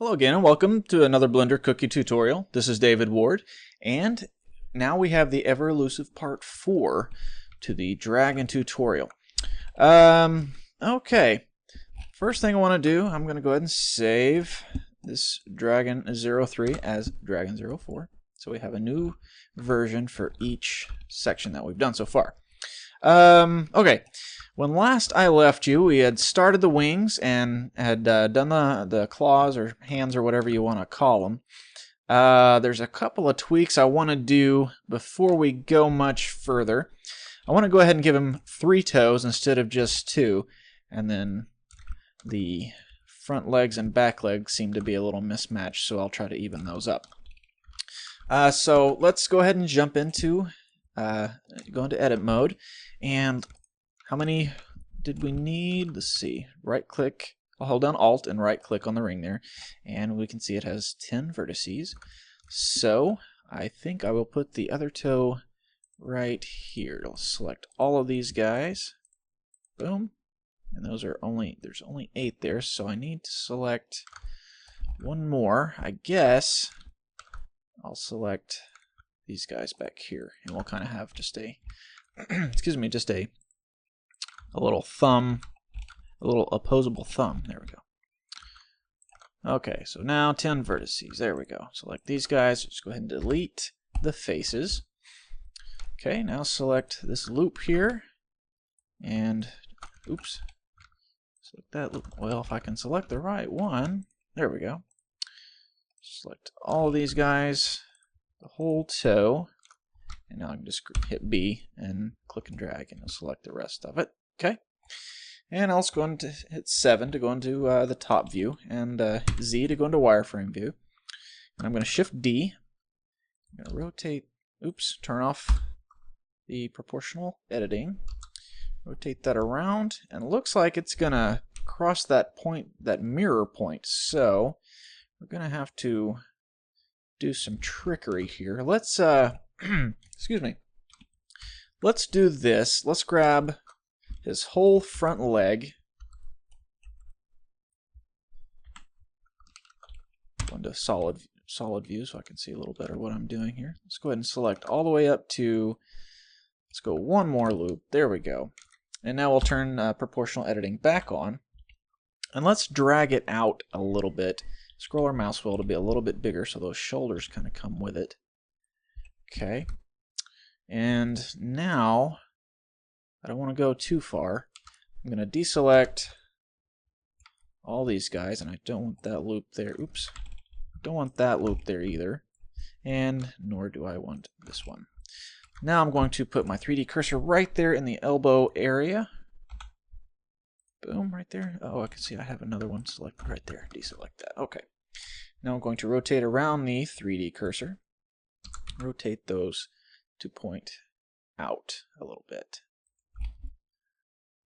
Hello again and welcome to another Blender cookie tutorial. This is David Ward, and now we have the ever elusive part 4 to the dragon tutorial. Okay, first thing I want to do, I'm going to go ahead and save this dragon 03 as dragon 04. So we have a new version for each section that we've done so far. Okay. When last I left you, we had started the wings and had done the claws or hands or whatever you want to call them. There's a couple of tweaks I want to do before we go much further. I want to go ahead and give him 3 toes instead of just 2. And then the front legs and back legs seem to be a little mismatched, so I'll try to even those up. So let's go ahead and jump into edit mode. And how many did we need? Let's see. Right click. I'll hold down Alt and right click on the ring there. And we can see it has 10 vertices. So I think I will put the other toe right here. I'll select all of these guys. Boom. And those are there's only 8 there. So I need to select one more. I guess I'll select these guys back here. And we'll kind of have just a, excuse me, just a little thumb, a little opposable thumb. There we go. Okay, so now 10 vertices. There we go. Select these guys. Just go ahead and delete the faces. Okay, now select this loop here. And, oops. Select that loop. Well, if I can select the right one. There we go. Select all of these guys. The whole toe. And now I can just hit B and click and drag and it'll select the rest of it. Okay, and I'll just go into hit 7 to go into the top view, and Z to go into wireframe view. And I'm going to Shift D. I'm going to rotate, turn off the proportional editing. Rotate that around, and it looks like it's going to cross that point, that mirror point. So we're going to have to do some trickery here. Let's, excuse me. Let's do this. Let's grab his whole front leg. Go into solid view so I can see a little better what I'm doing here. Let's go ahead and select all the way up to, let's go one more loop. There we go. And now we'll turn proportional editing back on. And let's drag it out a little bit. Scroll our mouse wheel to be a little bit bigger so those shoulders kind of come with it. Okay. And now, I don't want to go too far. I'm going to deselect all these guys, and I don't want that loop there. Oops. Don't want that loop there either. And nor do I want this one. Now I'm going to put my 3D cursor right there in the elbow area. Boom, right there. Oh, I can see I have another one selected right there. Deselect that. Okay. Now I'm going to rotate around the 3D cursor. Rotate those to point out a little bit.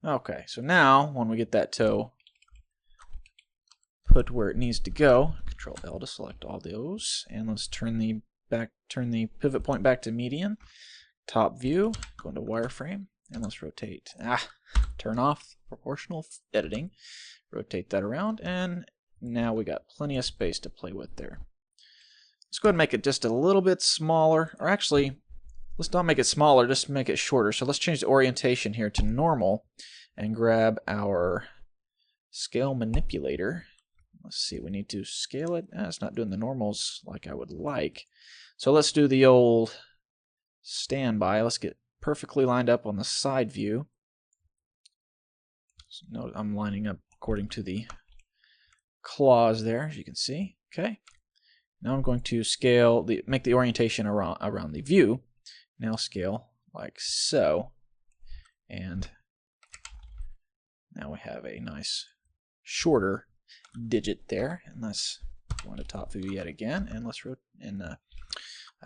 Okay, so now when we get that toe put where it needs to go, Control L to select all those, and let's turn the pivot point back to median. Top view, go into wireframe, and let's rotate. Turn off proportional editing. Rotate that around, and now we got plenty of space to play with there. Let's go ahead and make it just a little bit smaller, or actually, let's not make it smaller, just make it shorter. So let's change the orientation here to normal and grab our scale manipulator. Let's see, we need to scale it. It's not doing the normals like I would like. So let's do the old standby. Let's get perfectly lined up on the side view. So note I'm lining up according to the claws there, as you can see. Okay. Now I'm going to scale, make the orientation around the view. Now scale like so, and now we have a nice shorter digit there. And let's go into top view yet again, and let's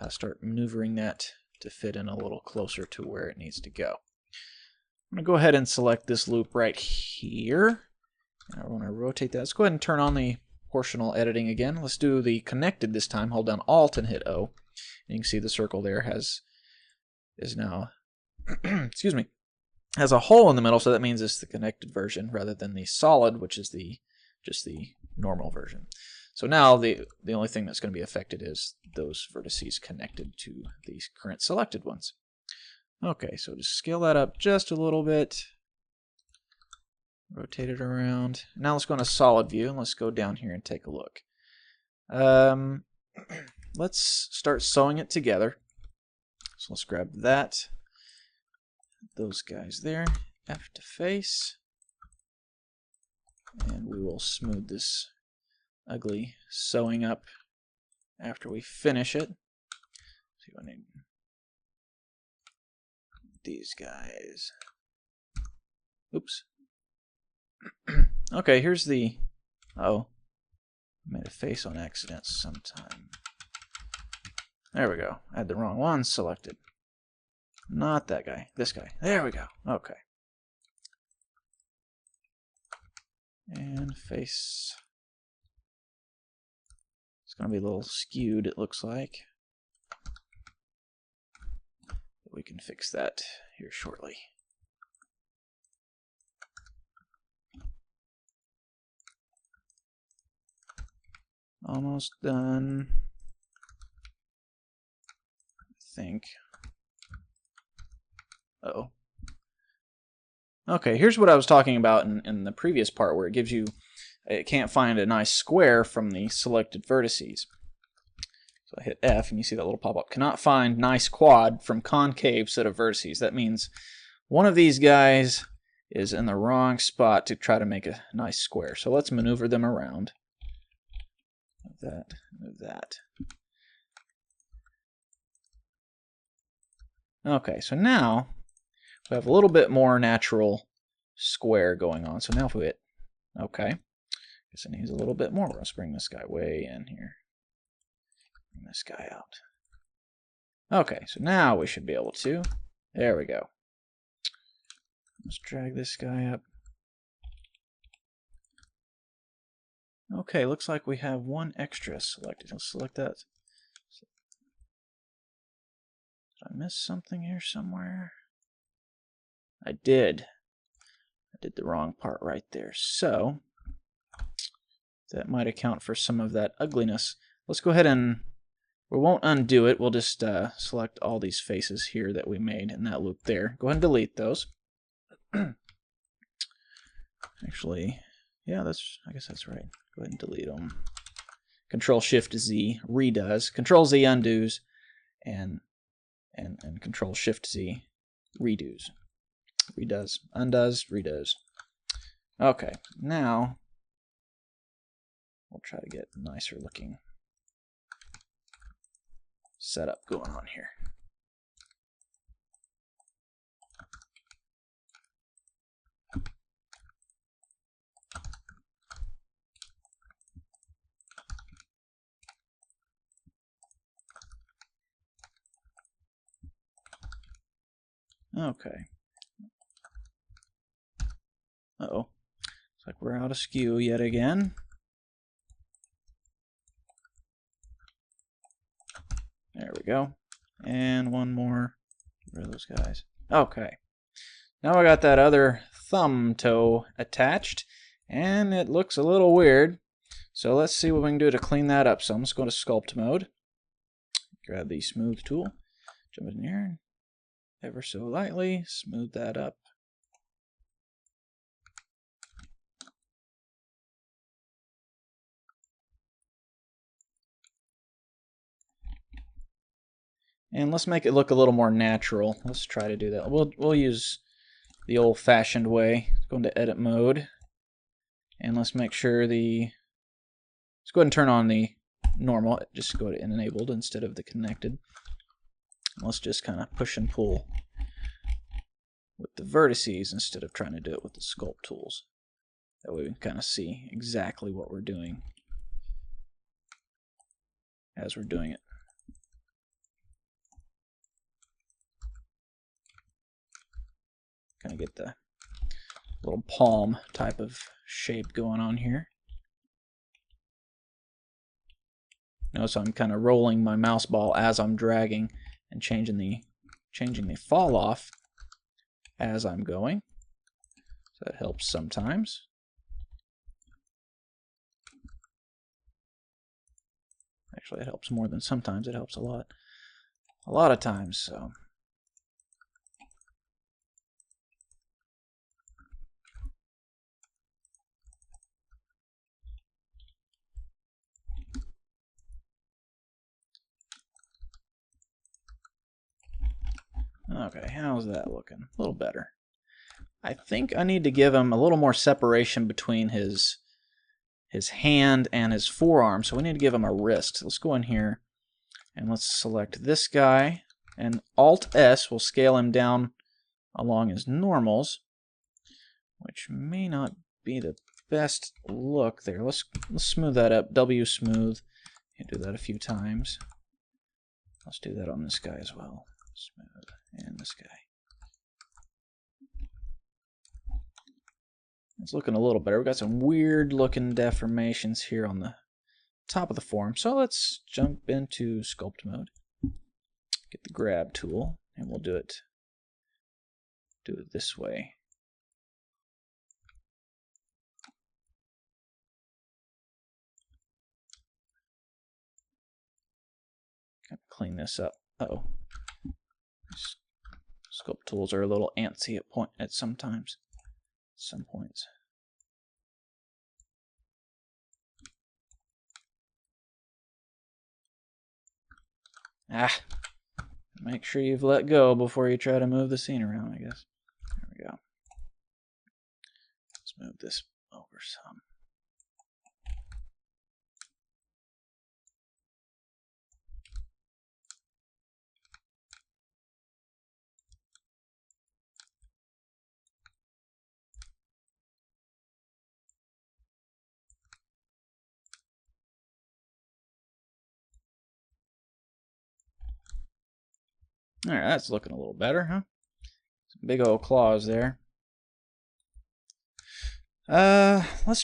start maneuvering that to fit in a little closer to where it needs to go. I'm going to go ahead and select this loop right here. And I want to rotate that. Let's go ahead and turn on the proportional editing again. Let's do the connected this time. Hold down Alt and hit O. And you can see the circle there is now, excuse me, has a hole in the middle, so that means it's the connected version rather than the solid, which is just the normal version. So now the only thing that's going to be affected is those vertices connected to these current selected ones. Okay, so just scale that up just a little bit. Rotate it around. Now let's go into solid view and let's go down here and take a look. Let's start sewing it together. So let's grab that, those guys there, F to face, and we will smooth this ugly sewing up after we finish it. See what I need. These guys. Oops. Okay, here's the... Oh, I made a face on accident sometime. There we go. I had the wrong one selected. Not that guy. This guy. There we go. Okay. And face. It's going to be a little skewed, it looks like. We can fix that here shortly. Almost done. I think. Uh-oh. Okay, here's what I was talking about in the previous part where it gives you, it can't find a nice square from the selected vertices. So I hit F and you see that little pop-up. Cannot find nice quad from concave set of vertices. That means one of these guys is in the wrong spot to try to make a nice square. So let's maneuver them around. Move that, move that. Okay, so now we have a little bit more natural square going on. So now if we hit OK, guess it needs a little bit more. Let's bring this guy way in here. Bring this guy out. Okay, so now we should be able to. There we go. Let's drag this guy up. Okay, looks like we have one extra selected. Let's select that. Did I miss something here somewhere? I did. I did the wrong part right there. So that might account for some of that ugliness. Let's go ahead and, we won't undo it. We'll just select all these faces here that we made in that loop there. Go ahead and delete those. Actually, yeah, I guess that's right. Go ahead and delete them. Control-Shift-Z redoes. Control-Z undoes. And Control-Shift-Z redos. Redoes. Undoes. Redoes. Okay, now we'll try to get nicer looking setup going on here. Okay. Uh-oh. Looks like we're out of skew yet again. There we go. And one more. Get rid of those guys. Okay. Now I got that other thumb toe attached, and it looks a little weird. So let's see what we can do to clean that up. So I'm just going to Sculpt Mode. Grab the Smooth tool. Jump in here. Ever so lightly. Smooth that up. And let's make it look a little more natural. Let's try to do that. We'll use the old-fashioned way. Let's go into Edit Mode. And let's make sure let's go ahead and turn on the normal. Just go to Enabled instead of the Connected. Let's just kind of push and pull with the vertices instead of trying to do it with the sculpt tools. That way we can kind of see exactly what we're doing as we're doing it. Kind of get the little palm type of shape going on here. Notice I'm kind of rolling my mouse ball as I'm dragging and changing the fall off as I'm going. So that helps sometimes. Actually, it helps more than sometimes. It helps a lot of times. So. Okay, how's that looking? A little better. I think I need to give him a little more separation between his hand and his forearm, so we need to give him a wrist. Let's go in here and let's select this guy, and Alt-S will scale him down along his normals, which may not be the best look there. Let's smooth that up. W smooth. You can do that a few times. Let's do that on this guy as well. Smooth. And this guy. It's looking a little better. We've got some weird looking deformations here on the top of the form. So let's jump into Sculpt Mode. Get the grab tool, and we'll do it this way. Kind of clean this up. Uh-oh. Sculpt tools are a little antsy at some points. Make sure you've let go before you try to move the scene around, I guess. There we go. Let's move this over some. Alright, that's looking a little better, huh? Some big old claws there. Let's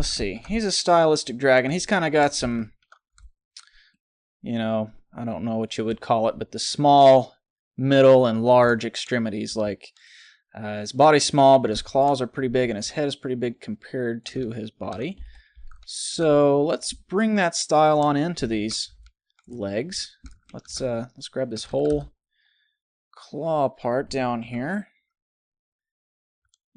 see. He's a stylistic dragon. He's kind of got some, you know, I don't know what you would call it, but the small, middle, and large extremities. Like, his body's small, but his claws are pretty big, and his head is pretty big compared to his body. So let's bring that style on into these legs. Let's grab this whole claw part down here,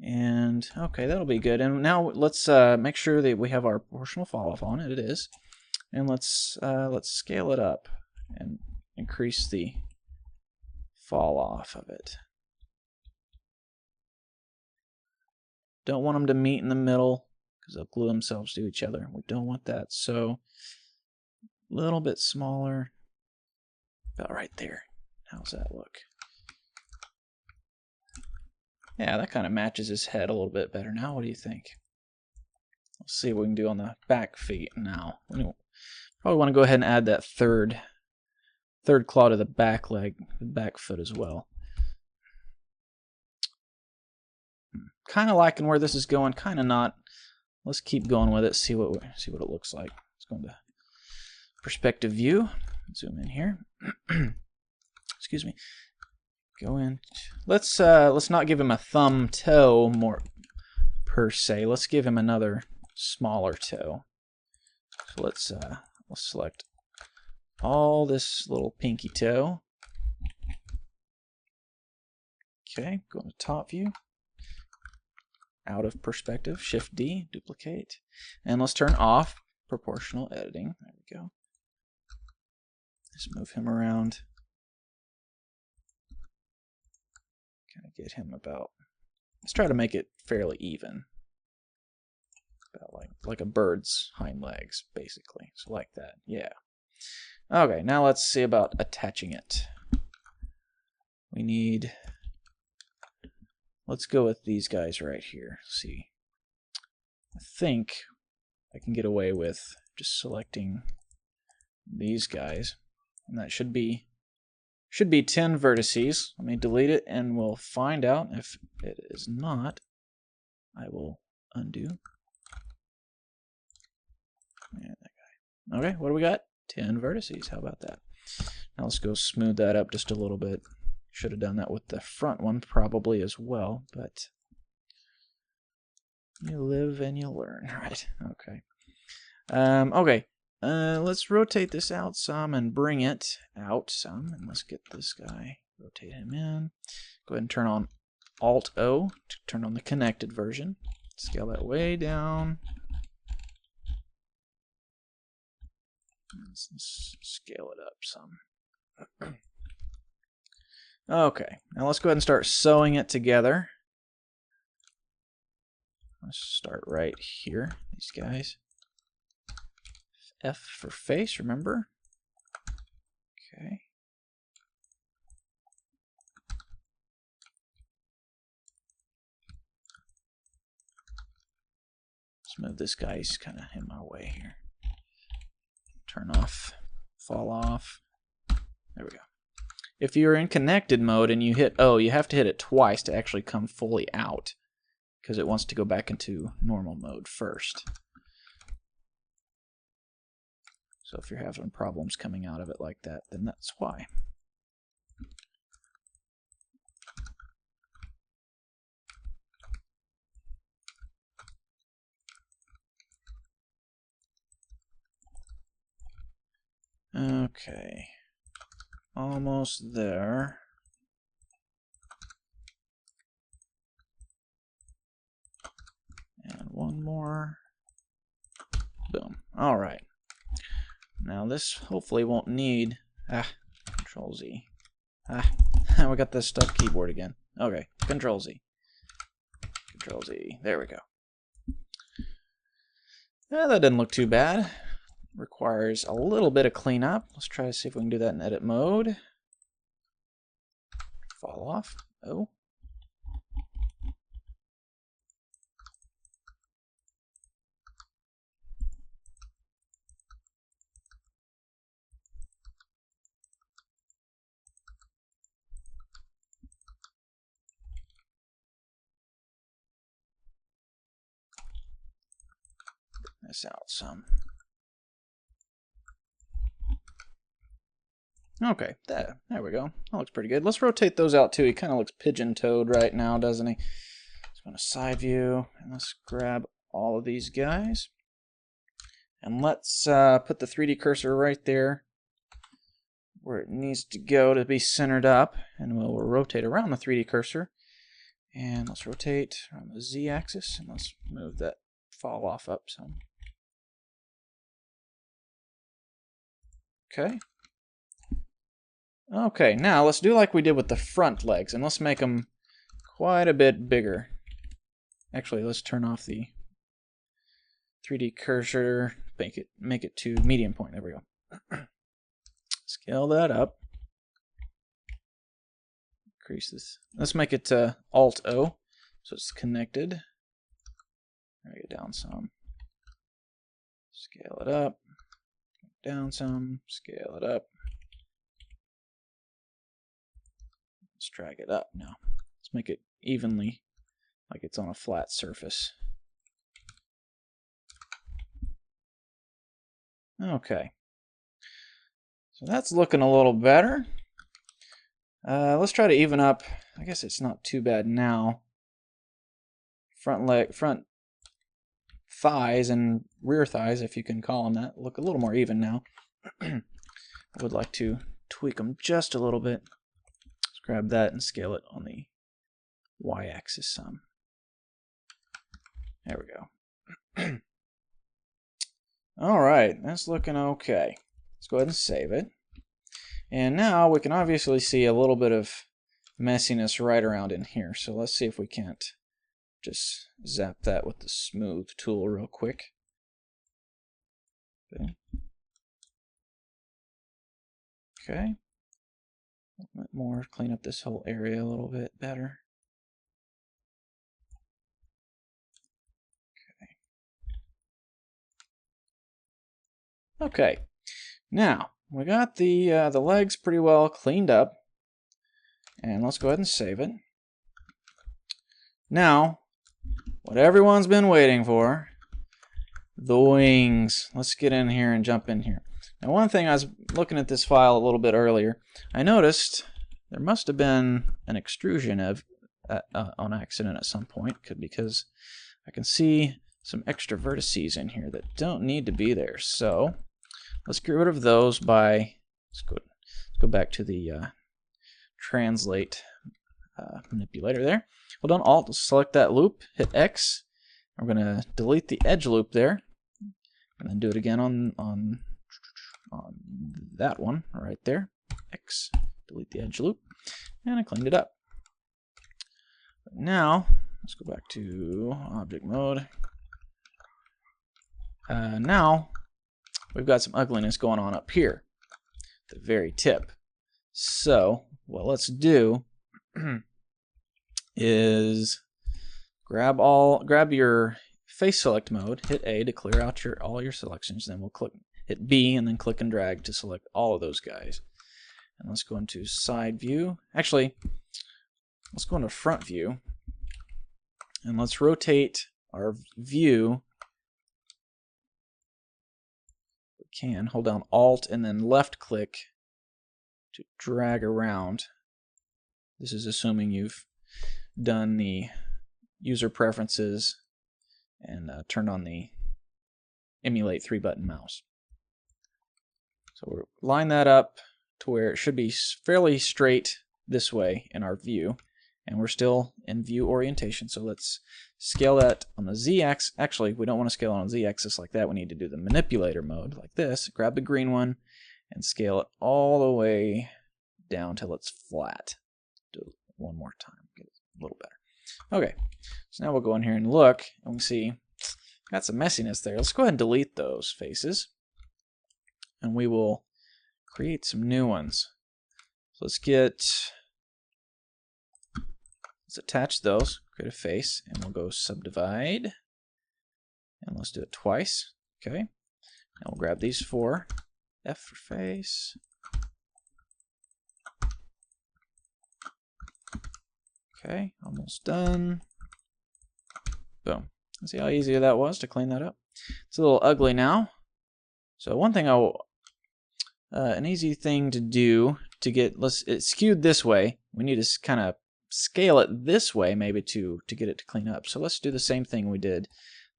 and okay, that'll be good. And now let's make sure that we have our proportional fall off on it. It is, and let's scale it up and increase the fall off of it. Don't want them to meet in the middle because they'll glue themselves to each other. We don't want that. So a little bit smaller, about right there. How's that look? Yeah, that kind of matches his head a little bit better now. What do you think? Let's see what we can do on the back feet now. We probably want to go ahead and add that third claw to the back leg, the back foot as well. Kind of liking where this is going, kind of not. Let's keep going with it. See what it looks like. Let's go into perspective view. Zoom in here. Excuse me. Go in. Let's not give him a thumb toe more per se. Let's give him another smaller toe. So let's select all this little pinky toe. Okay, go to top view. Out of perspective, Shift D, duplicate, and let's turn off proportional editing. There we go. Just move him around. Kind of get him about. Let's try to make it fairly even. About like a bird's hind legs, basically. So like that. Yeah. Okay, now let's see about attaching it. We need. Let's go with these guys right here. Let's see. I think I can get away with just selecting these guys, and that should be 10 vertices. Let me delete it, and we'll find out. If it is not, I will undo. And that guy. Okay, what do we got? 10 vertices. How about that? Now let's go smooth that up just a little bit. Should have done that with the front one probably as well, but you live and you learn, right? Okay. Okay. Let's rotate this out some and bring it out some. And let's get this guy, rotate him in. Go ahead and turn on Alt-O to turn on the connected version. Scale that way down. Let's scale it up some. Okay, now let's go ahead and start sewing it together. Let's start right here, these guys. F for face, remember? Okay. Let's move this guy, he's kind of in my way here. Turn off, fall off. There we go. If you're in connected mode and you hit O, you have to hit it twice to actually come fully out, because it wants to go back into normal mode first. So if you're having problems coming out of it like that, then that's why. Okay, almost there. And one more. Boom. All right. Now this hopefully won't need Control Z. We got the stuck keyboard again. Okay, Control Z. Control Z. There we go. Yeah, that didn't look too bad. Requires a little bit of cleanup. Let's try to see if we can do that in edit mode. Fall off. Oh. This out some. Okay, there we go. That looks pretty good. Let's rotate those out too. He kind of looks pigeon-toed right now, doesn't he? Let's go to side view, and let's grab all of these guys. And let's put the 3D cursor right there where it needs to go to be centered up. And we'll rotate around the 3D cursor. And let's rotate on the Z-axis, and let's move that fall off up some. Okay. Okay, now let's do like we did with the front legs, and let's make them quite a bit bigger. Actually, let's turn off the 3D cursor, make it to medium point. There we go. Scale that up. Increase this. Let's make it Alt-O, so it's connected. Bring it down some. Scale it up. Down some. Scale it up. Let's drag it up now. Let's make it evenly, like it's on a flat surface. Okay. So that's looking a little better. Let's try to even up. I guess it's not too bad now. Front thighs and rear thighs, if you can call them that, look a little more even now. I would like to tweak them just a little bit. Let's grab that and scale it on the y-axis some. There we go. All right, that's looking okay. Let's go ahead and save it. And now we can obviously see a little bit of messiness right around in here. So let's see if we can't just zap that with the smooth tool real quick. Okay. A little bit more, clean up this whole area a little bit better. Okay. Now, we got the legs pretty well cleaned up. And let's go ahead and save it. Now, what everyone's been waiting for, the wings. Let's get in here and jump in here. Now, one thing, I was looking at this file a little bit earlier, I noticed there must have been an extrusion on accident at some point, because I can see some extra vertices in here that don't need to be there. So let's get rid of those by, let's go back to the translate manipulator there. Hold on Alt, select that loop, hit X. We're going to delete the edge loop there, and then do it again on that one right there. X, delete the edge loop, and I cleaned it up. But now let's go back to object mode. Now we've got some ugliness going on up here, at the very tip. So what let's do is grab your face select mode, hit A to clear out all your selections, then we'll hit B and then click and drag to select all of those guys. And let's go into side view. Actually, let's go into front view and let's rotate our view. We can hold down Alt and then left click to drag around. This is assuming you've done the user preferences and turned on the emulate 3-button mouse. So we'll line that up to where it should be fairly straight this way in our view, and we're still in view orientation. So let's scale that on the Z-axis. Actually, we don't want to scale it on the Z-axis like that. We need to do the manipulator mode like this. Grab the green one and scale it all the way down till it's flat. Do it one more time, get it a little better. Okay, so now we'll go in here and look, and we see got some messiness there. Let's go ahead and delete those faces, and we will create some new ones. So let's attach those, create a face, and we'll go subdivide, and let's do it twice. Okay, now we'll grab these 4, F for face. Okay, almost done. Boom. See how easy that was to clean that up? It's a little ugly now. So one thing an easy thing to do to get, it's skewed this way. We need to kind of scale it this way maybe to get it to clean up. So let's do the same thing we did.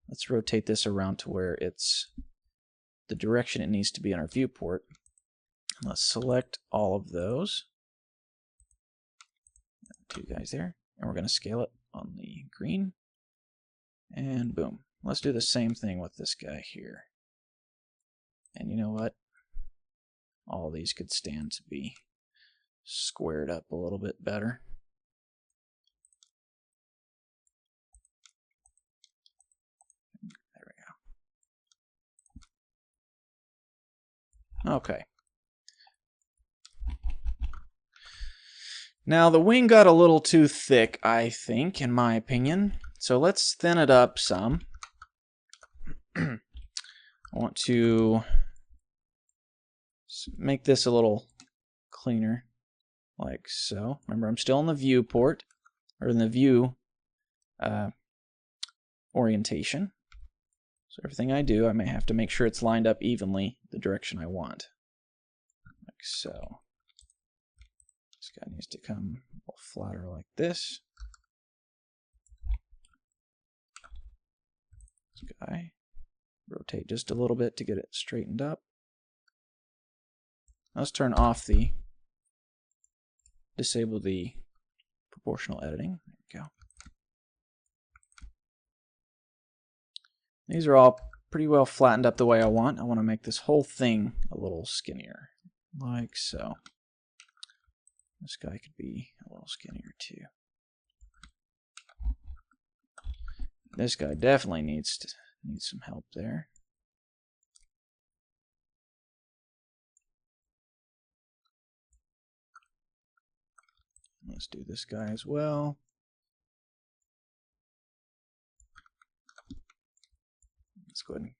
Let's rotate this around to where it's the direction it needs to be in our viewport. Let's select all of those. 2 guys there, and we're going to scale it on the green, and boom. Let's do the same thing with this guy here. And you know what? All these could stand to be squared up a little bit better. There we go. Okay. Now the wing got a little too thick, I think, in my opinion. So let's thin it up some. I want to make this a little cleaner, like so. Remember, I'm still in the viewport, or in the view orientation. So everything I do, I may have to make sure it's lined up evenly the direction I want, like so. This guy needs to come a little flatter like this. This guy, rotate just a little bit to get it straightened up. Let's turn off disable the proportional editing. There we go. These are all pretty well flattened up the way I want. I want to make this whole thing a little skinnier, like so. This guy could be a little skinnier too. This guy definitely needs some help there. Let's do this guy as well. Let's go ahead and,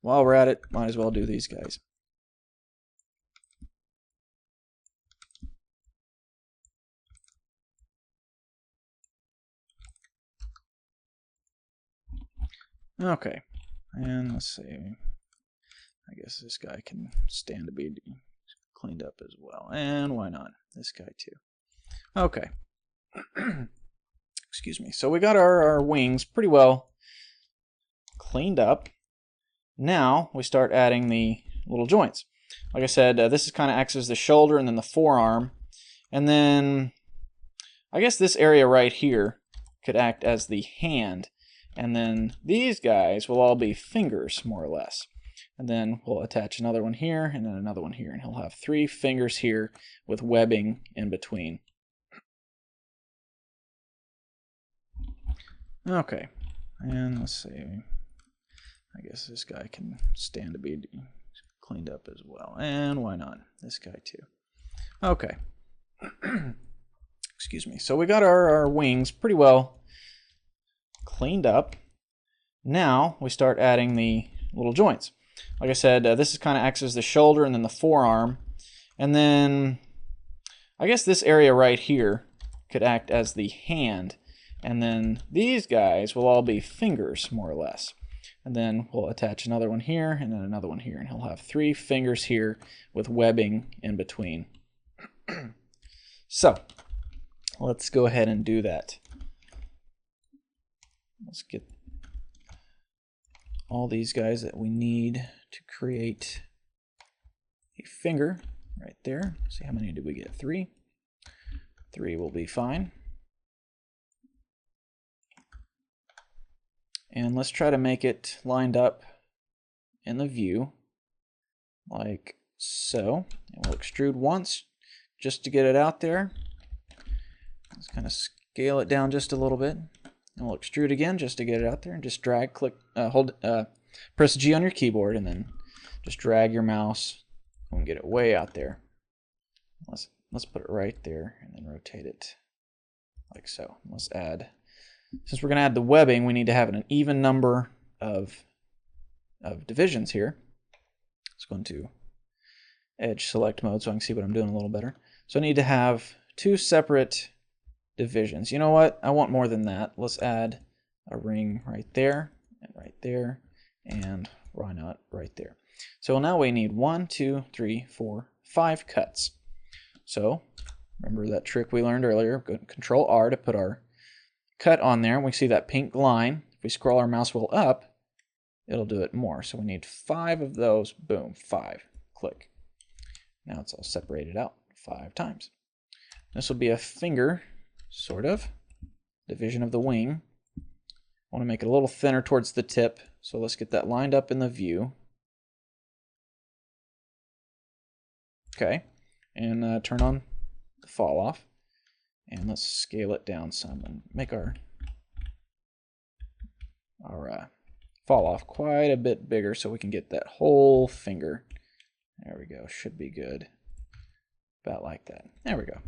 while we're at it, might as well do these guys. Okay, and let's see. I guess this guy can stand to be cleaned up as well. And why not? This guy too. Okay. Excuse me. So we got our wings pretty well cleaned up. Now we start adding the little joints. Like I said, this is kind of acts as the shoulder and then the forearm. And then I guess this area right here could act as the hand. And then these guys will all be fingers, more or less. And then we'll attach another one here and then another one here. And he'll have 3 fingers here with webbing in between. Okay, and let's see. I guess this guy can stand to be cleaned up as well. And why not? This guy too. Okay. Excuse me. So we got our wings pretty well cleaned up. Now we start adding the little joints. Like I said, this is kind of acts as the shoulder and then the forearm. And then I guess this area right here could act as the hand. And then these guys will all be fingers, more or less. And then we'll attach another one here and then another one here. And he'll have 3 fingers here with webbing in between. So let's go ahead and do that. Let's get all these guys that we need to create a finger right there. See, how many did we get? 3. 3 will be fine. And let's try to make it lined up in the view like so. And we'll extrude once just to get it out there. Let's kind of scale it down just a little bit. And we'll extrude again just to get it out there. And just drag, click, press G on your keyboard and then just drag your mouse and get it way out there. Let's put it right there and then rotate it like so. Let's add. Since we're going to add the webbing, we need to have an even number of divisions here. Let's go into edge select mode so I can see what I'm doing a little better. So I need to have 2 separate divisions. You know what? I want more than that. Let's add a ring right there, and why not right there. So now we need 1, 2, 3, 4, 5 cuts. So remember that trick we learned earlier. Go to Control R to put our cut on there. We see that pink line. If we scroll our mouse wheel up, it'll do it more. So we need 5 of those. Boom, 5. Click. Now it's all separated out 5 times. This will be a finger, sort of, division of the wing. I want to make it a little thinner towards the tip, so let's get that lined up in the view. Okay, and turn on the fall off. And let's scale it down some and make our fall off quite a bit bigger so we can get that whole finger. There we go. Should be good. About like that. There we go.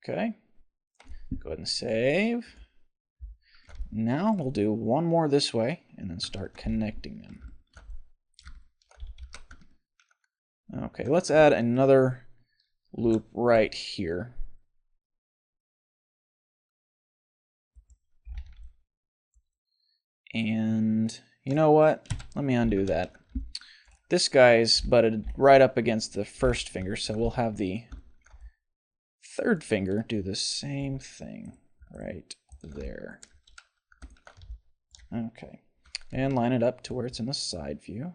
Okay. Go ahead and save. Now we'll do one more this way and then start connecting them. Okay, let's add another loop right here. And you know what? Let me undo that. This guy's butted right up against the first finger, so we'll have the third finger do the same thing right there. Okay, and line it up to where it's in the side view.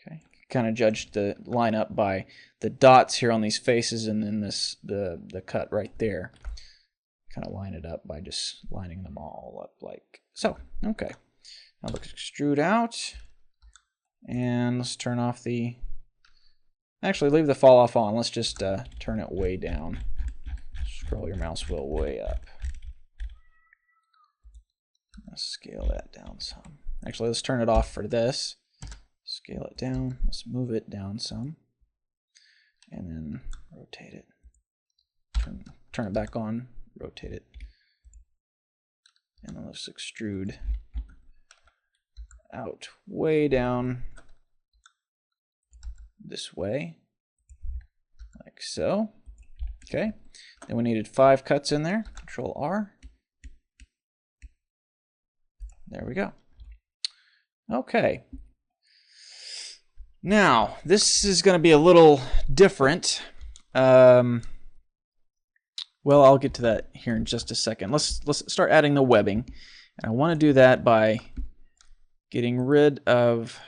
Okay, kind of judge the line up by the dots here on these faces, and then the cut right there. Kind of line it up by just lining them all up like so. Okay, now let's extrude out, and let's turn off the. Actually, leave the fall off on. Let's just turn it way down. Scroll your mouse wheel way up. Let's scale that down some. Actually, let's turn it off for this. Scale it down. Let's move it down some. And then rotate it. Turn it back on. Rotate it. And then let's extrude out way down this way. Like so. Okay. Then we needed 5 cuts in there. Control R. There we go. Okay. Now, this is going to be a little different. Well, I'll get to that here in just a second. Let's start adding the webbing. And I want to do that by getting rid of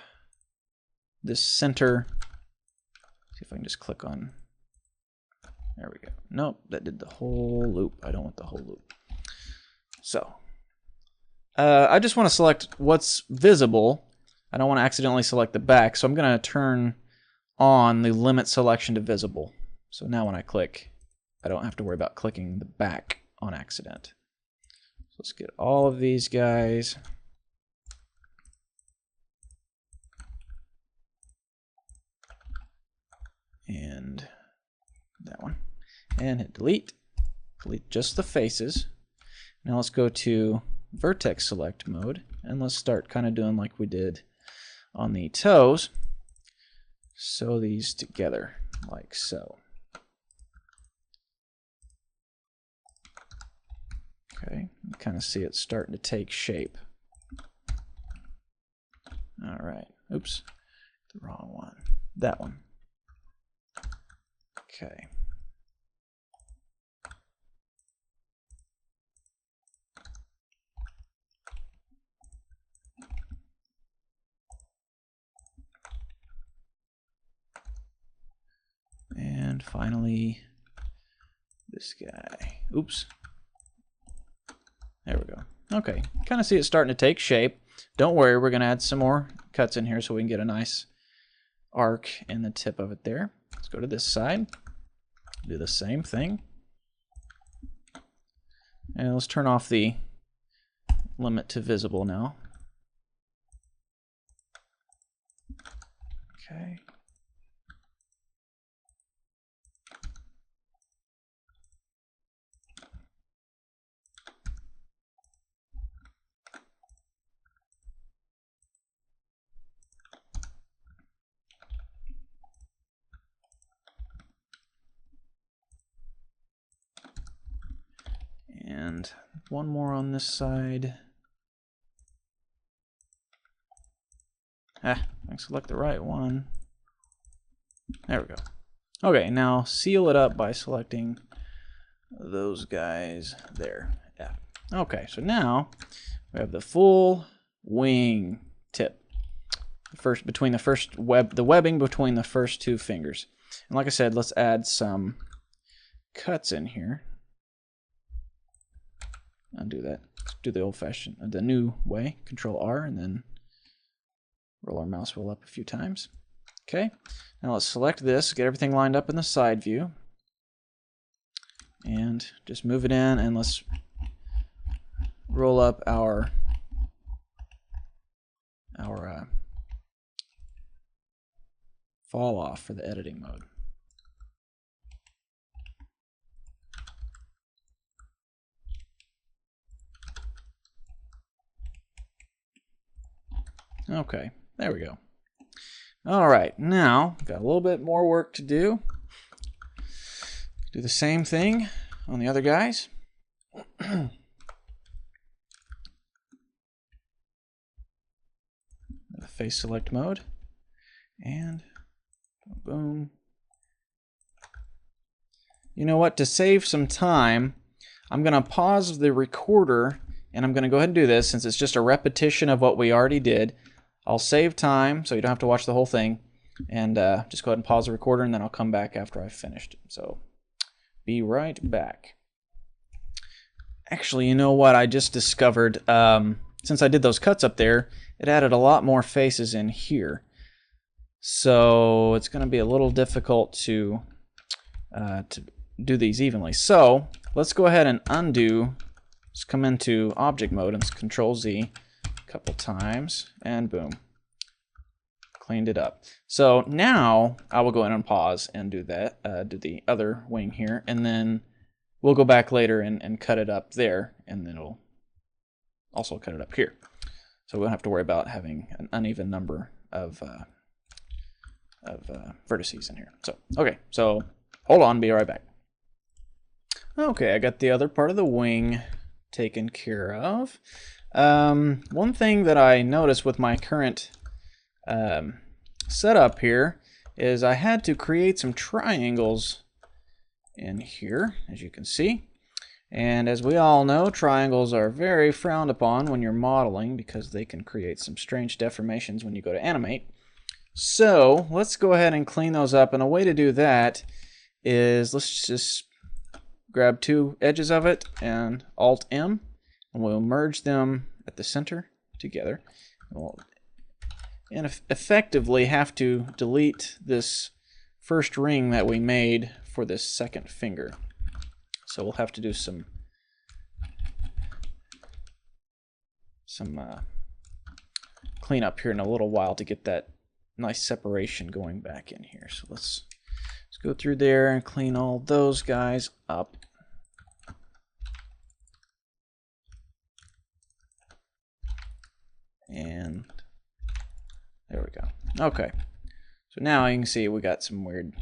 this center. See if I can just click on. There we go. Nope, that did the whole loop. I don't want the whole loop. So I just want to select what's visible. I don't want to accidentally select the back, so I'm going to turn on the limit selection to visible. So now when I click, I don't have to worry about clicking the back on accident. So let's get all of these guys. And that one. And hit delete. Delete just the faces. Now let's go to vertex select mode, and let's start kind of doing like we did on the toes. Sew these together like so. Okay, you kind of see it starting to take shape. All right, oops, the wrong one. That one. Okay. And finally, this guy. Oops. There we go. Okay, kind of see it starting to take shape. Don't worry, we're going to add some more cuts in here so we can get a nice arc in the tip of it there. Let's go to this side. Do the same thing. And let's turn off the limit to visible now. Okay. And one more on this side. I select the right one. There we go. Okay, now seal it up by selecting those guys there. Yeah. Okay, so now we have the full wing tip. The webbing between the first two fingers. And like I said, let's add some cuts in here. Undo that. Let's do the old-fashioned, the new way. Control R, and then roll our mouse wheel up a few times. Okay. Now let's select this, get everything lined up in the side view, and just move it in, and let's roll up our fall off for the editing mode. Okay, there we go. All right, now got a little bit more work to do. Do the same thing on the other guys. The face select mode, and boom. You know what? To save some time, I'm going to pause the recorder, and I'm going to go ahead and do this since it's just a repetition of what we already did. I'll save time so you don't have to watch the whole thing, and just go ahead and pause the recorder, and then I'll come back after I've finished. So be right back. Actually, you know what? I just discovered, since I did those cuts up there, it added a lot more faces in here. So it's going to be a little difficult to do these evenly. So let's go ahead and undo. Let's come into object mode and Control Z a couple times, and boom, cleaned it up. So now I will go in and pause and do that, do the other wing here, and then we'll go back later and cut it up there, and then it'll also cut it up here. So we don't have to worry about having an uneven number of vertices in here. So okay, so hold on, be right back. Okay, I got the other part of the wing taken care of. One thing that I noticed with my current setup here is I had to create some triangles in here, as you can see. And as we all know, triangles are very frowned upon when you're modeling because they can create some strange deformations when you go to animate. So let's go ahead and clean those up, and a way to do that is let's just grab two edges of it and Alt-M, and we'll merge them at the center together. We'll effectively have to delete this first ring that we made for this second finger. So we'll have to do some cleanup here in a little while to get that nice separation going back in here. So let's go through there and clean all those guys up. And there we go. Okay. So now you can see we got some weird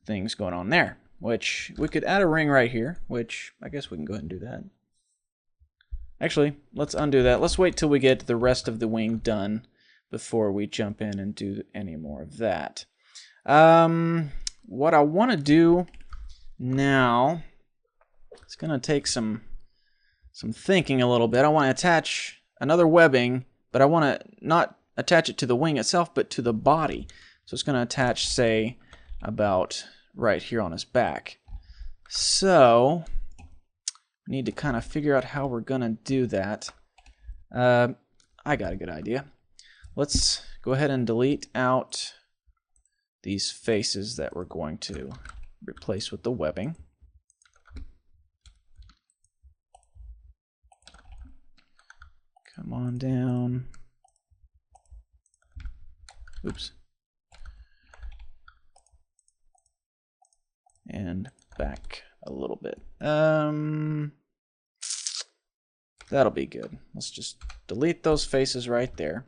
things going on there, which we could add a ring right here, which I guess we can go ahead and do that. Actually, let's undo that. Let's wait till we get the rest of the wing done before we jump in and do any more of that. What I want to do now, it's going to take some thinking a little bit. I want to attach another webbing, but I want to not attach it to the wing itself, but to the body. So it's going to attach, say, about right here on his back. So we need to kind of figure out how we're going to do that. I got a good idea. Let's go ahead and delete out these faces that we're going to replace with the webbing. Come on down. Oops. And back a little bit. That'll be good. Let's just delete those faces right there.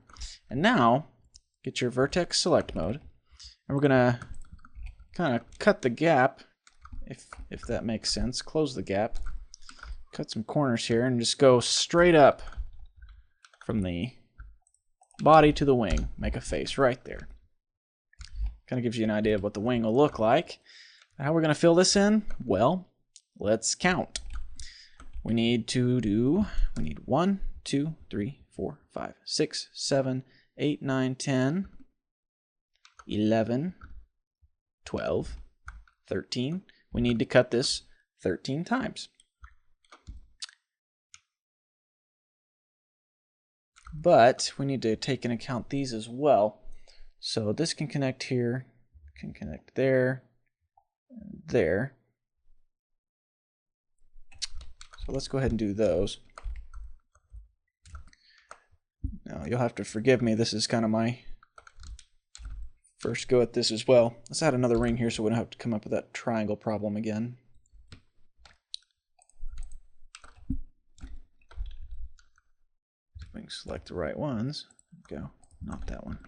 And now, get your vertex select mode. And we're gonna kind of cut the gap, if that makes sense. Close the gap. Cut some corners here and just go straight up from the body to the wing. Make a face right there. Kind of gives you an idea of what the wing will look like. How we're going to fill this in? Well, let's count. We need 1, 2, 3, 4, 5, 6, 7, 8, 9, 10, 11, 12, 13. We need to cut this 13 times. But we need to take into account these as well. So this can connect here, can connect there, and there. So let's go ahead and do those. Now you'll have to forgive me, this is kind of my first go at this as well. Let's add another ring here so we don't have to come up with that triangle problem again. We can select the right ones. Go, not that one.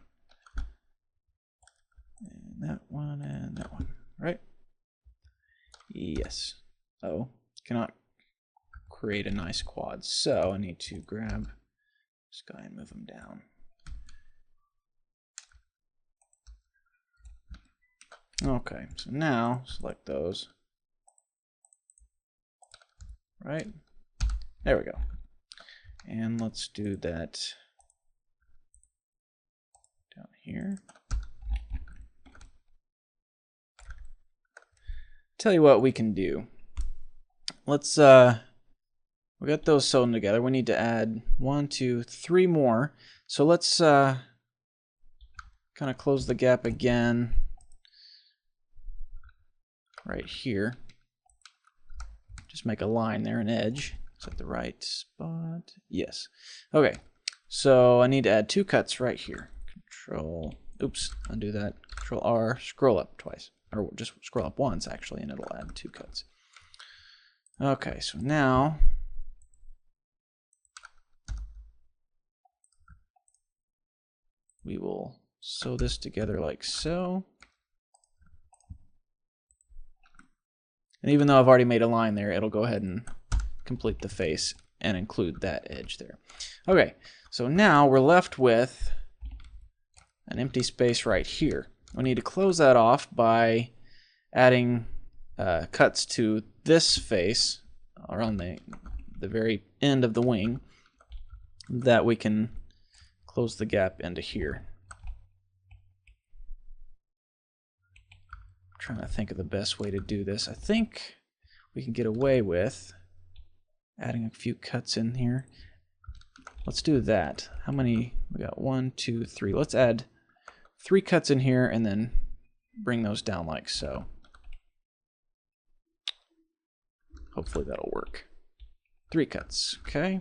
And that one, right? Yes. Oh, cannot create a nice quad. So I need to grab this guy and move him down. Okay, so now select those. Right? There we go. And let's do that down here. Tell you what we can do. Let's we got those sewn together. We need to add 1, 2, 3 more. So let's kind of close the gap again right here. Just make a line there, an edge. Is that the right spot? Yes. Okay. So I need to add 2 cuts right here. Control, oops, undo that. Control R, scroll up twice. Or just scroll up once actually, and it'll add 2 cuts. Okay, so now we will sew this together like so. And even though I've already made a line there, it'll go ahead and complete the face and include that edge there. Okay, so now we're left with an empty space right here. We need to close that off by adding cuts to this face, or on the very end of the wing, that we can close the gap into here. I'm trying to think of the best way to do this. I think we can get away with adding a few cuts in here. Let's do that. How many? We got 1, 2, 3. Let's add 3 cuts in here and then bring those down like so. Hopefully that'll work. 3 cuts, okay.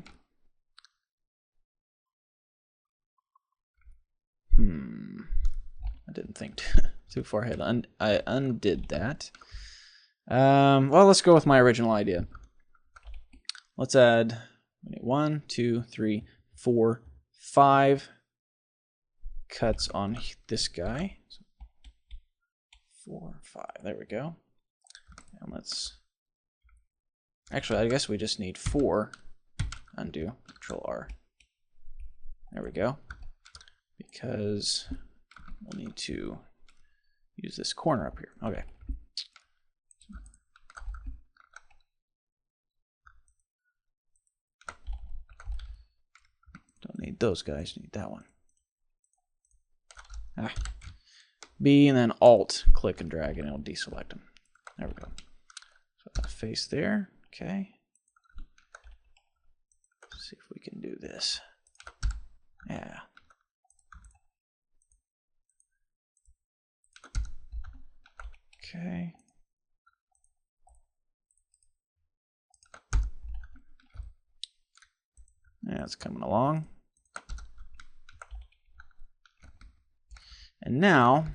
I didn't think too far ahead. I undid that. Well, let's go with my original idea. Let's add 1, 2, 3, 4, 5 cuts on this guy. 4, 5. There we go. And let's. Actually, I guess we just need 4. Undo. Control R. There we go. Because we'll need to use this corner up here. Okay. Don't need those guys. Need that one. B and then Alt, click and drag, and it'll deselect them. There we go. So that face there. Okay. Let's see if we can do this. Yeah. Okay. Yeah, it's coming along. And now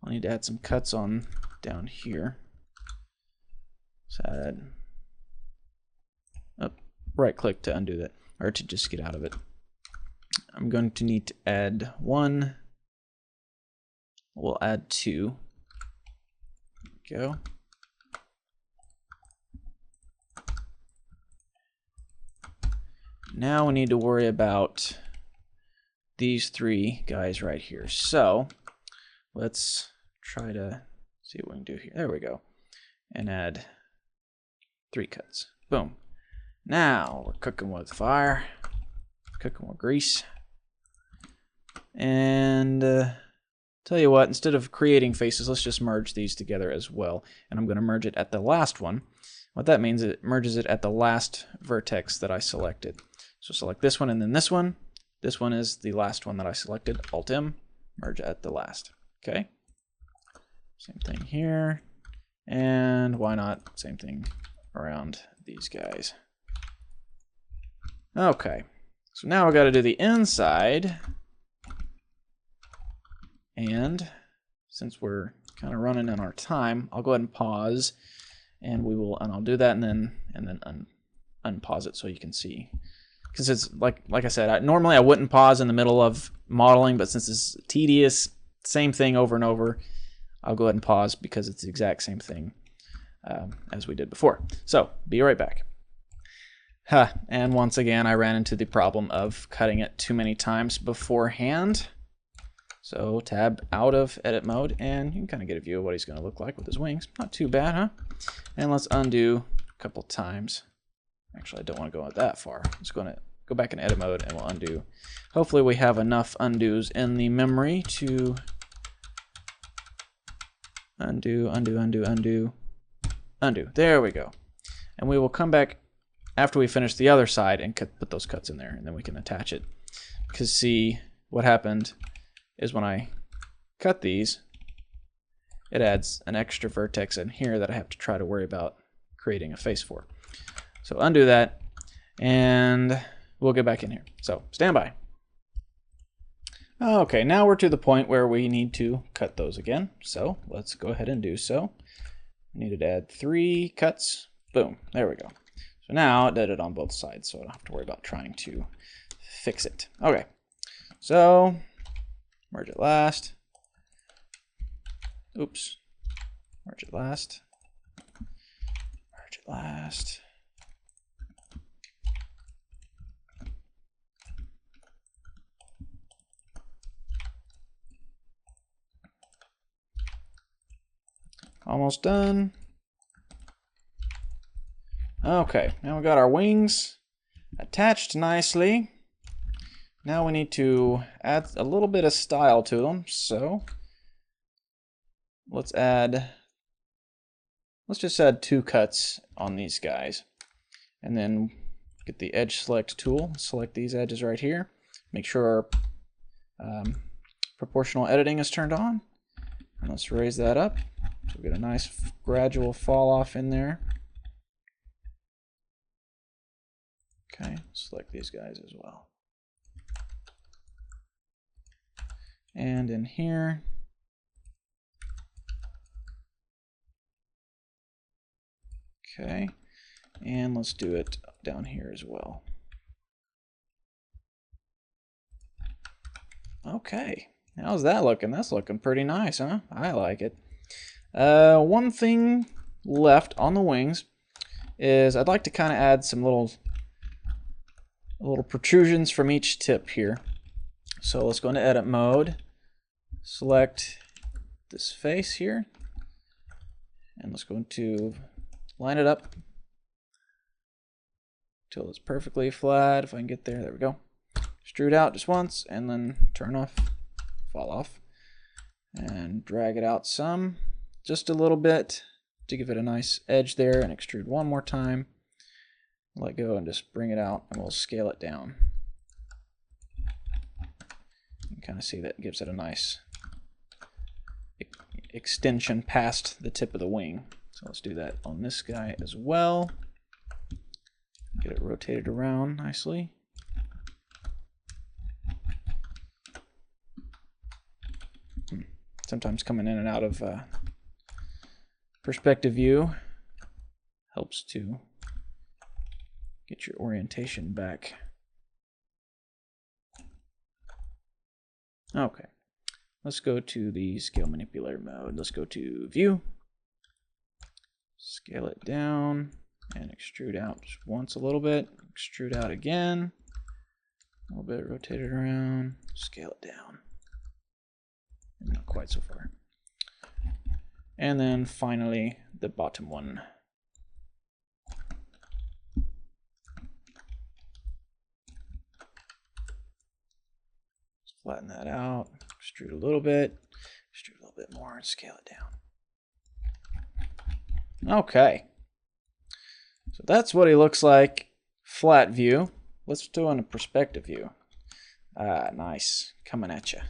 I'll need to add some cuts on down here. So right click to undo that, or to just get out of it. I'm going to need to add 1. We'll add 2. Go. Now we need to worry about these 3 guys right here. So let's try to see what we can do here. There we go. And add 3 cuts. Boom. Now we're cooking with fire, cooking with grease. And tell you what, instead of creating faces, let's just merge these together as well. And I'm going to merge it at the last one. What that means is it merges it at the last vertex that I selected. So select this one and then this one. This one is the last one that I selected. Alt-M, merge at the last. Okay. Same thing here. And why not? Same thing around these guys. Okay. So now we've got to do the inside. And since we're kind of running in our time, I'll go ahead and pause, and I'll do that and then unpause it so you can see. Because it's like I said, normally I wouldn't pause in the middle of modeling, but since it's tedious, same thing over and over, I'll go ahead and pause because it's the exact same thing as we did before. So be right back. And once again, I ran into the problem of cutting it too many times beforehand. So tab out of edit mode, and you can kind of get a view of what he's going to look like with his wings. Not too bad, huh? And let's undo a couple times. Actually, I don't want to go that far. I'm just going to go back in edit mode and we'll undo. Hopefully we have enough undos in the memory to undo. There we go. And we will come back after we finish the other side and put those cuts in there, and then we can attach it. Because see, what happened is when I cut these, it adds an extra vertex in here that I have to try to worry about creating a face for. So undo that, and we'll get back in here. So stand by. Okay, now we're to the point where we need to cut those again. So let's go ahead and do so. We needed to add 3 cuts. Boom, there we go. So now it did it on both sides, so I don't have to worry about trying to fix it. Okay, so merge it last. Oops. Merge it last. Merge it last. Almost done. Okay, now we got our wings attached nicely. Now we need to add a little bit of style to them, so let's just add 2 cuts on these guys. And then get the edge select tool, select these edges right here. Make sure our proportional editing is turned on. And let's raise that up so we get a nice gradual fall off in there. Okay, select these guys as well. And in here, okay, and let's do it down here as well. Okay, how's that looking? That's looking pretty nice, huh? I like it. One thing left on the wings is I'd like to kind of add some little protrusions from each tip here. So let's go into edit mode, select this face here, and let's go into line it up till it's perfectly flat. If I can get there, there we go. Extrude out just once and then turn off, fall off, and drag it out some, just a little bit to give it a nice edge there, and extrude one more time. Let go and just bring it out, and we'll scale it down. You can kind of see that gives it a nice extension past the tip of the wing. So let's do that on this guy as well. Get it rotated around nicely. Sometimes coming in and out of perspective view helps to get your orientation back. Okay, let's go to the scale manipulator mode. Let's go to view, scale it down, and extrude out just once a little bit. Extrude out again, a little bit, rotate it around, scale it down. Not quite so far. And then finally the bottom one. Flatten that out, extrude a little bit more, and scale it down. Okay. So that's what he looks like, flat view. Let's do on a perspective view. Ah, nice. Coming at you.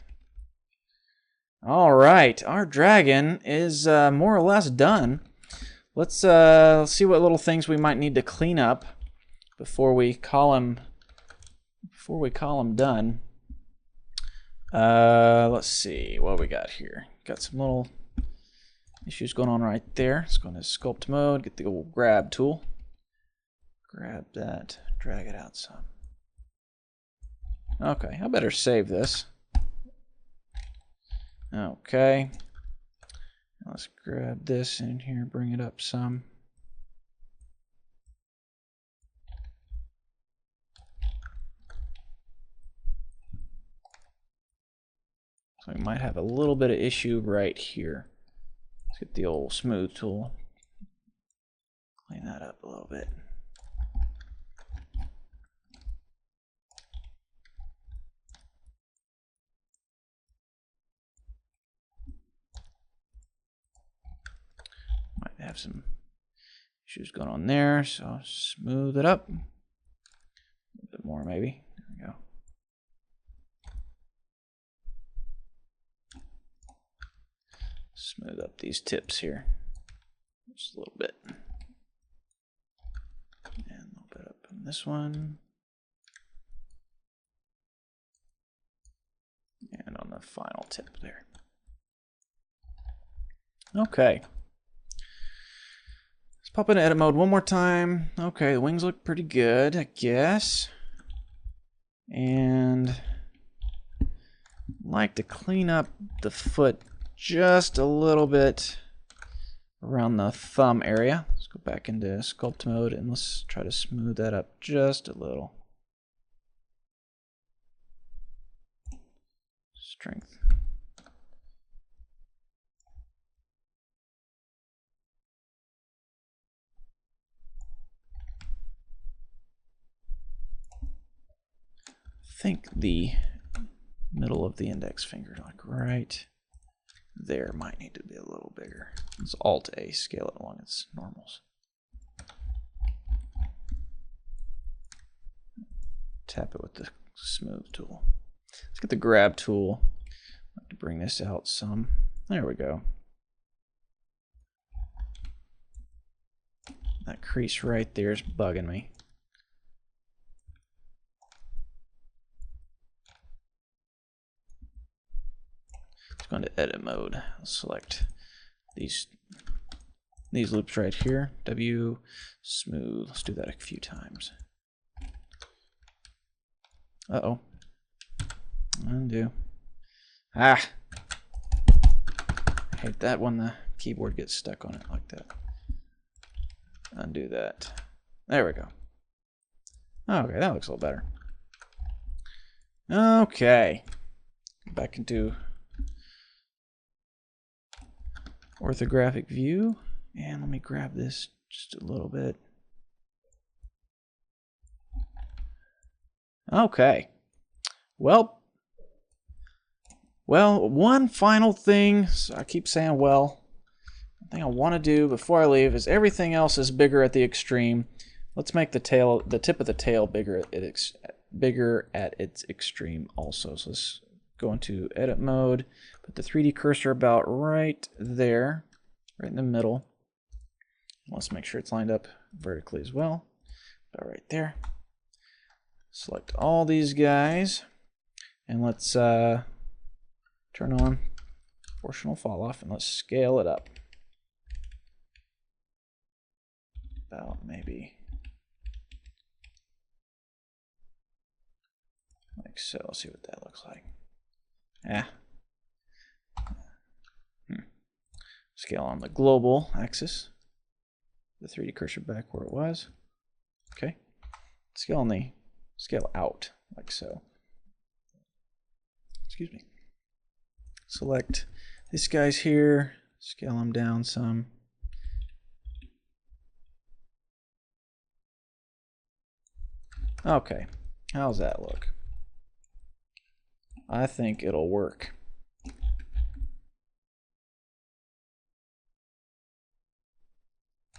All right, our dragon is more or less done. Let's see what little things we might need to clean up before we call him done. Let's see what we got here. Got some little issues going on right there. Let's go into Sculpt Mode, get the old grab tool. Grab that, drag it out some. Okay, I better save this. Okay. Let's grab this in here, bring it up some. So we might have a little bit of issue right here. Let's get the old smooth tool. Clean that up a little bit. Might have some issues going on there, so smooth it up. A little bit more maybe. There we go. Smooth up these tips here. Just a little bit. And a little bit up on this one. And on the final tip there. Okay. Let's pop into edit mode one more time. Okay, the wings look pretty good, I guess. And I'd like to clean up the foot just a little bit around the thumb area. Let's go back into Sculpt Mode and let's try to smooth that up just a little. Strength. think the middle of the index finger, like right there, might need to be a little bigger. It's Alt-A, scale it along its normals. Tap it with the smooth tool. Let's get the grab tool. I'd like to bring this out some. There we go. That crease right there is bugging me. Let's go into edit mode. I'll select these loops right here. W, smooth. Let's do that a few times. Uh-oh. Undo. Ah! I hate that when the keyboard gets stuck on it like that. Undo that. There we go. Okay, that looks a little better. Okay. Back into orthographic view. And let me grab this just a little bit. Okay. Well, one final thing. So I keep saying well. One thing I want to do before I leave is everything else is bigger at the extreme. Let's make the tip of the tail bigger at its extreme also. So let's go into edit mode. Put the 3D cursor about right there, right in the middle. Let's make sure it's lined up vertically as well. About right there. Select all these guys, and let's turn on proportional fall off, and let's scale it up. About maybe like so. Let's see what that looks like. Scale on the global axis. The 3D cursor back where it was. Okay. Scale out, like so. Excuse me. Select these guys here, scale them down some. Okay, how's that look? I think it'll work.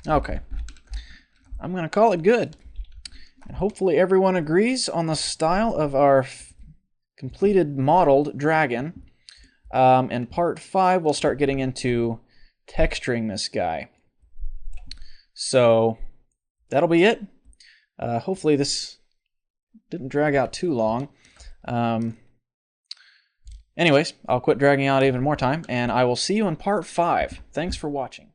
Okay, I'm gonna call it good. And hopefully everyone agrees on the style of our completed modeled dragon. In part 5, we'll start getting into texturing this guy. So that'll be it. Hopefully this didn't drag out too long. Anyways, I'll quit dragging out even more time, and I will see you in part 5. Thanks for watching.